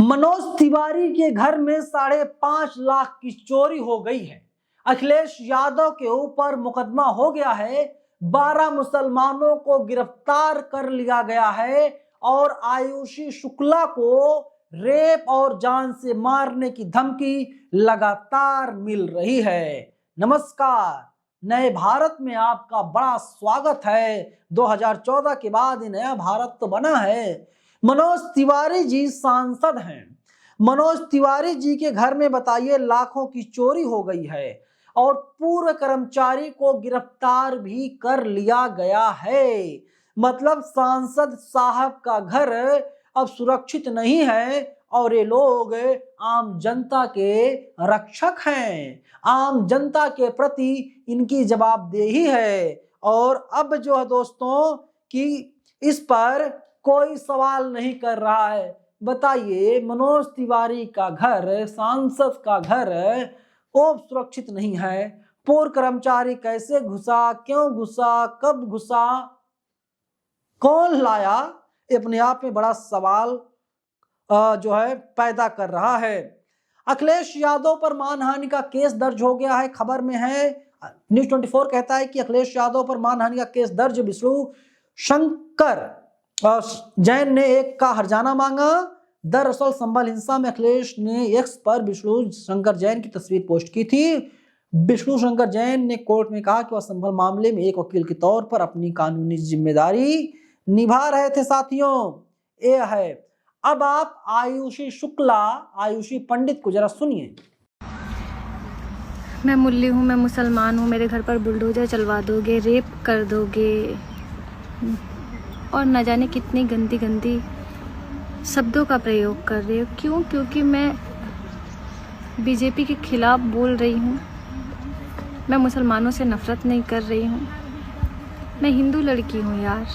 मनोज तिवारी के घर में 5.5 लाख की चोरी हो गई है। अखिलेश यादव के ऊपर मुकदमा हो गया है। 12 मुसलमानों को गिरफ्तार कर लिया गया है और आयुषी शुक्ला को रेप और जान से मारने की धमकी लगातार मिल रही है। नमस्कार, नए भारत में आपका बड़ा स्वागत है। 2014 के बाद ही नया भारत तो बना है। मनोज तिवारी जी सांसद हैं। मनोज तिवारी जी के घर में बताइए लाखों की चोरी हो गई है और पूर्व कर्मचारी को गिरफ्तार भी कर लिया गया है। मतलब सांसद साहब का घर अब सुरक्षित नहीं है और ये लोग आम जनता के रक्षक हैं। आम जनता के प्रति इनकी जवाबदेही है। और अब जो है दोस्तों कि इस पर कोई सवाल नहीं कर रहा है। बताइए, मनोज तिवारी का घर, सांसद का घर वो सुरक्षित नहीं है। पूर्व कर्मचारी कैसे घुसा, क्यों घुसा, कब घुसा, कौन लाया, अपने आप में बड़ा सवाल जो है पैदा कर रहा है। अखिलेश यादव पर मानहानि का केस दर्ज हो गया है। खबर में है, न्यूज़ 24 कहता है कि अखिलेश यादव पर मानहानि का केस दर्ज। विष्णु शंकर जैन ने एक का हर्जाना मांगा। दरअसल संभल हिंसा में अखिलेश ने एक्स पर विष्णु शंकर जैन की तस्वीर पोस्ट की थी। विष्णु शंकर जैन ने कोर्ट में कहा कि वह संभल मामले में एक वकील के तौर पर अपनी कानूनी जिम्मेदारी निभा रहे थे। साथियों, ये है। अब आप आयुषी शुक्ला, आयुषी पंडित को जरा सुनिए। मैं मुल्ली हूँ, मैं मुसलमान हूँ, मेरे घर पर बुलडोजर चलवा दोगे, रेप कर दोगे और न जाने कितनी गंदी गंदी शब्दों का प्रयोग कर रहे हो। क्यों? क्योंकि मैं बीजेपी के खिलाफ बोल रही हूँ। मैं मुसलमानों से नफरत नहीं कर रही हूँ। मैं हिंदू लड़की हूँ यार।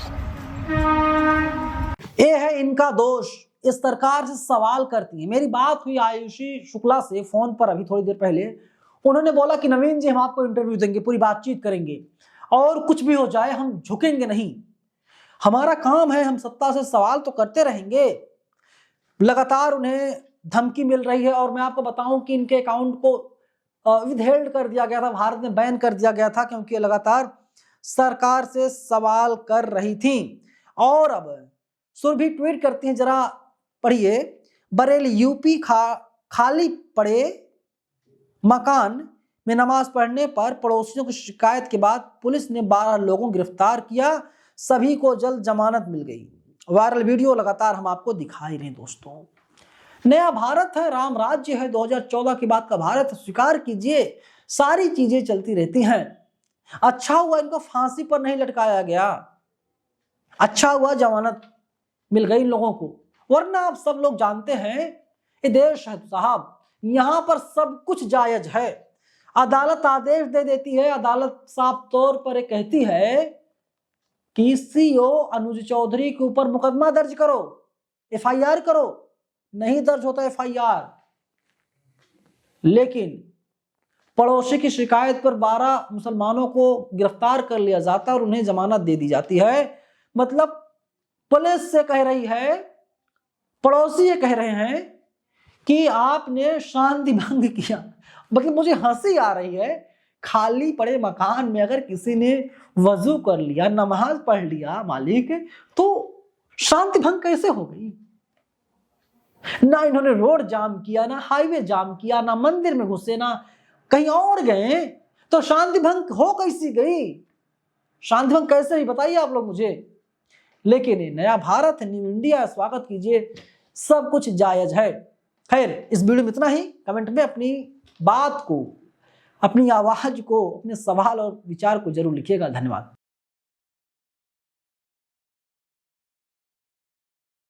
ये है इनका दोष। इस सरकार से सवाल करती है। मेरी बात हुई आयुषी शुक्ला से फोन पर अभी थोड़ी देर पहले। उन्होंने बोला कि नवीन जी, हम आपको इंटरव्यू देंगे, पूरी बातचीत करेंगे और कुछ भी हो जाए हम झुकेंगे नहीं। हमारा काम है, हम सत्ता से सवाल तो करते रहेंगे। लगातार उन्हें धमकी मिल रही है और मैं आपको बताऊं कि इनके अकाउंट को विदहेल्ड कर दिया गया था, भारत में बैन कर दिया गया था, क्योंकि लगातार सरकार से सवाल कर रही थी। और अब सुरभि ट्वीट करती हैं, जरा पढ़िए। बरेली यूपी खाली पड़े मकान में नमाज पढ़ने पर पड़ोसियों की शिकायत के बाद पुलिस ने 12 लोगों को गिरफ्तार किया। सभी को जल्द जमानत मिल गई। वायरल वीडियो लगातार हम आपको दिखा ही रहे हैं। दोस्तों, नया भारत है, राम राज्य है, 2014 के बाद का भारत। स्वीकार कीजिए, सारी चीजें चलती रहती हैं। अच्छा हुआ इनको फांसी पर नहीं लटकाया गया। अच्छा हुआ जमानत मिल गई इन लोगों को, वरना आप सब लोग जानते हैं ये देश है साहब, यहां पर सब कुछ जायज है। अदालत आदेश दे देती है। अदालत साफ तौर पर ये कहती है कि सीओ अनुज चौधरी के ऊपर मुकदमा दर्ज करो, एफआईआर करो। नहीं दर्ज होता एफआईआर, लेकिन पड़ोसी की शिकायत पर 12 मुसलमानों को गिरफ्तार कर लिया जाता है और उन्हें जमानत दे दी जाती है। मतलब पुलिस से कह रही है, पड़ोसी ये कह रहे हैं कि आपने शांति भंग किया। मतलब मुझे हंसी आ रही है। खाली पड़े मकान में अगर किसी ने वजू कर लिया, नमाज पढ़ लिया मालिक, तो शांति भंग कैसे हो गई? ना इन्होंने रोड जाम किया, ना हाईवे जाम किया, ना मंदिर में घुसे, ना कहीं और गए, तो शांति भंग हो कैसी गई? शांति भंग कैसे ही बताइए आप लोग मुझे। लेकिन ये नया भारत है, न्यू इंडिया, स्वागत कीजिए, सब कुछ जायज है। खैर, इस वीडियो में इतना ही। कमेंट में अपनी बात को, अपनी आवाज को, अपने सवाल और विचार को जरूर लिखिएगा। धन्यवाद।